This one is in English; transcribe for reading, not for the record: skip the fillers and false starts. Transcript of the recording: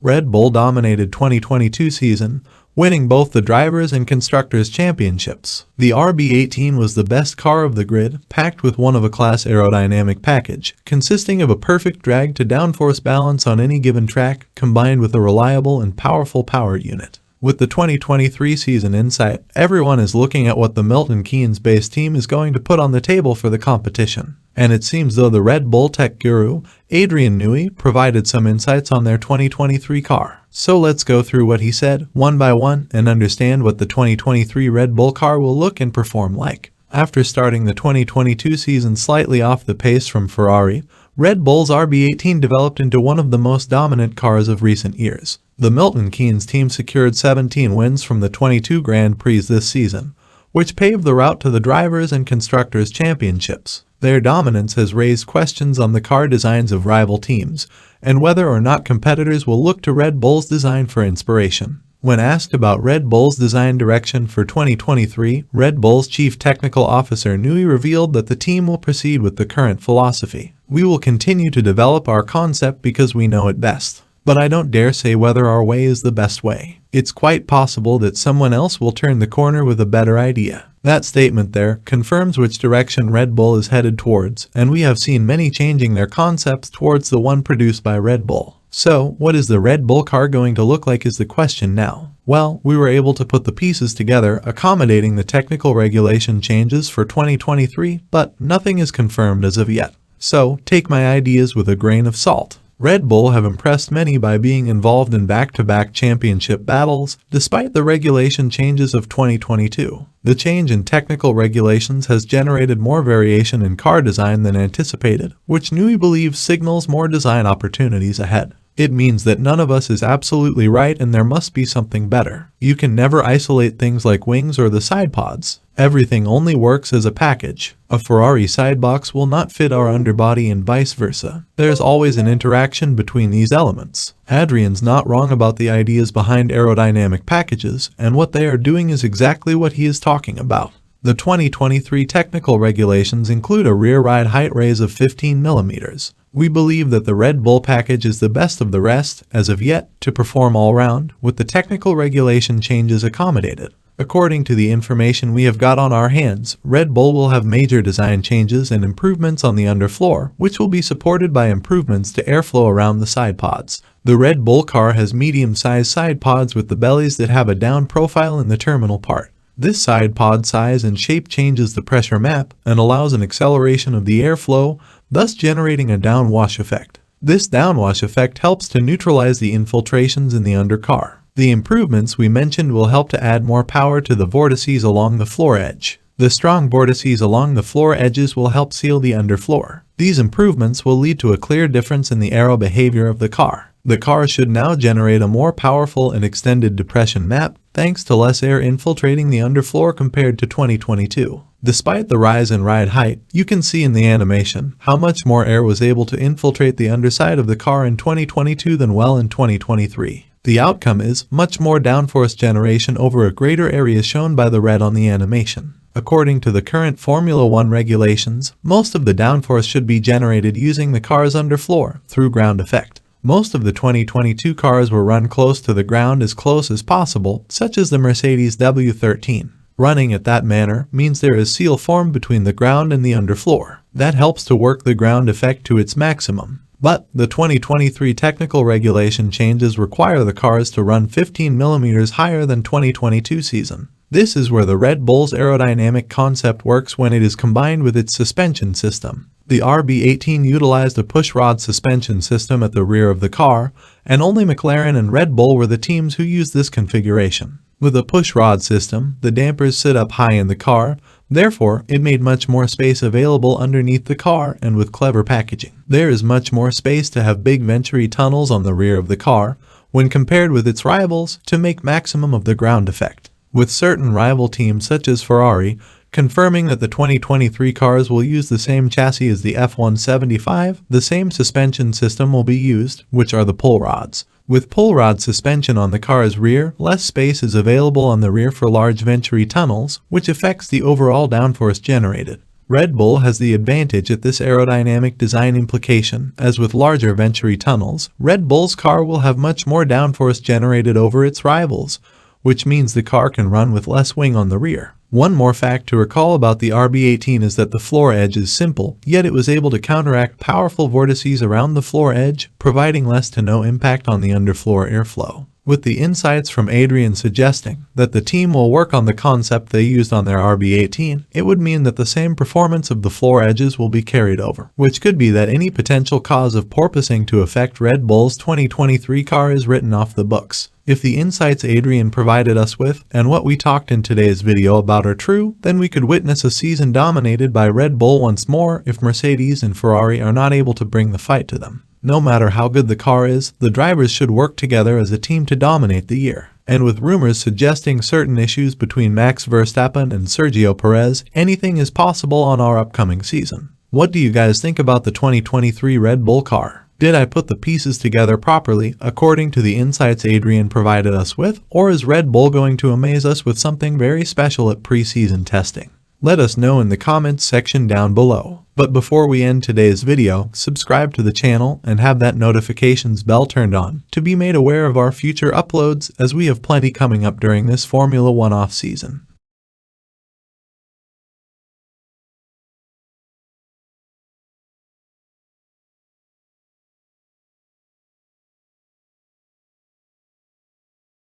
Red Bull dominated 2022 season, winning both the Drivers' and Constructors' Championships. The RB18 was the best car of the grid, packed with one-of-a-class aerodynamic package, consisting of a perfect drag-to-downforce balance on any given track, combined with a reliable and powerful power unit. With the 2023 season in sight, everyone is looking at what the Milton Keynes-based team is going to put on the table for the competition. And it seems though the Red Bull tech guru, Adrian Newey, provided some insights on their 2023 car. So let's go through what he said, one by one, and understand what the 2023 Red Bull car will look and perform like. After starting the 2022 season slightly off the pace from Ferrari, Red Bull's RB18 developed into one of the most dominant cars of recent years. The Milton Keynes team secured 17 wins from the 22 Grand Prix this season, which paved the route to the Drivers' and Constructors' Championships. Their dominance has raised questions on the car designs of rival teams, and whether or not competitors will look to Red Bull's design for inspiration. When asked about Red Bull's design direction for 2023, Red Bull's Chief Technical Officer Newey revealed that the team will proceed with the current philosophy. "We will continue to develop our concept because we know it best. But I don't dare say whether our way is the best way. It's quite possible that someone else will turn the corner with a better idea." That statement there confirms which direction Red Bull is headed towards, and we have seen many changing their concepts towards the one produced by Red Bull. So, what is the Red Bull car going to look like is the question now. Well, we were able to put the pieces together, accommodating the technical regulation changes for 2023, but nothing is confirmed as of yet. So, take my ideas with a grain of salt. Red Bull have impressed many by being involved in back-to-back championship battles, despite the regulation changes of 2022. The change in technical regulations has generated more variation in car design than anticipated, which Newey believes signals more design opportunities ahead. It means that none of us is absolutely right and there must be something better. You can never isolate things like wings or the side pods. Everything only works as a package. A Ferrari sidebox will not fit our underbody and vice versa. There's always an interaction between these elements. Adrian's not wrong about the ideas behind aerodynamic packages, and what they are doing is exactly what he is talking about. The 2023 technical regulations include a rear ride height raise of 15 millimeters. We believe that the Red Bull package is the best of the rest, as of yet, to perform all round, with the technical regulation changes accommodated. According to the information we have got on our hands, Red Bull will have major design changes and improvements on the underfloor, which will be supported by improvements to airflow around the side pods. The Red Bull car has medium-sized side pods with the bellies that have a down profile in the terminal part. This side pod size and shape changes the pressure map and allows an acceleration of the airflow, thus generating a downwash effect. This downwash effect helps to neutralize the infiltrations in the undercar. The improvements we mentioned will help to add more power to the vortices along the floor edge. The strong vortices along the floor edges will help seal the underfloor. These improvements will lead to a clear difference in the aero behavior of the car. The car should now generate a more powerful and extended depression map, thanks to less air infiltrating the underfloor compared to 2022. Despite the rise in ride height, you can see in the animation how much more air was able to infiltrate the underside of the car in 2022 than well in 2023. The outcome is much more downforce generation over a greater area shown by the red on the animation. According to the current Formula 1 regulations, most of the downforce should be generated using the car's underfloor through ground effect. Most of the 2022 cars were run close to the ground as close as possible, such as the Mercedes W13. Running at that manner means there is seal formed between the ground and the underfloor. That helps to work the ground effect to its maximum. But the 2023 technical regulation changes require the cars to run 15 millimeters higher than 2022 season. This is where the Red Bull's aerodynamic concept works when it is combined with its suspension system. The RB18 utilized a pushrod suspension system at the rear of the car, and only McLaren and Red Bull were the teams who used this configuration. With a pushrod system, the dampers sit up high in the car, therefore it made much more space available underneath the car, and with clever packaging, there is much more space to have big venturi tunnels on the rear of the car, when compared with its rivals, to make maximum of the ground effect. With certain rival teams such as Ferrari confirming that the 2023 cars will use the same chassis as the F175, the same suspension system will be used, which are the pull rods. With pull rod suspension on the car's rear, less space is available on the rear for large venturi tunnels, which affects the overall downforce generated. Red Bull has the advantage at this aerodynamic design implication, as with larger Venturi tunnels, Red Bull's car will have much more downforce generated over its rivals, which means the car can run with less wing on the rear. One more fact to recall about the RB18 is that the floor edge is simple, yet it was able to counteract powerful vortices around the floor edge, providing less to no impact on the underfloor airflow. With the insights from Adrian suggesting that the team will work on the concept they used on their RB18, it would mean that the same performance of the floor edges will be carried over, which could be that any potential cause of porpoising to affect Red Bull's 2023 car is written off the books. If the insights Adrian provided us with and what we talked in today's video about are true, then we could witness a season dominated by Red Bull once more if Mercedes and Ferrari are not able to bring the fight to them. No matter how good the car is, the drivers should work together as a team to dominate the year. And with rumors suggesting certain issues between Max Verstappen and Sergio Perez, anything is possible on our upcoming season. What do you guys think about the 2023 Red Bull car? Did I put the pieces together properly according to the insights Adrian provided us with, or is Red Bull going to amaze us with something very special at pre-season testing? Let us know in the comments section down below. But before we end today's video, subscribe to the channel and have that notifications bell turned on to be made aware of our future uploads, as we have plenty coming up during this Formula 1 off-season.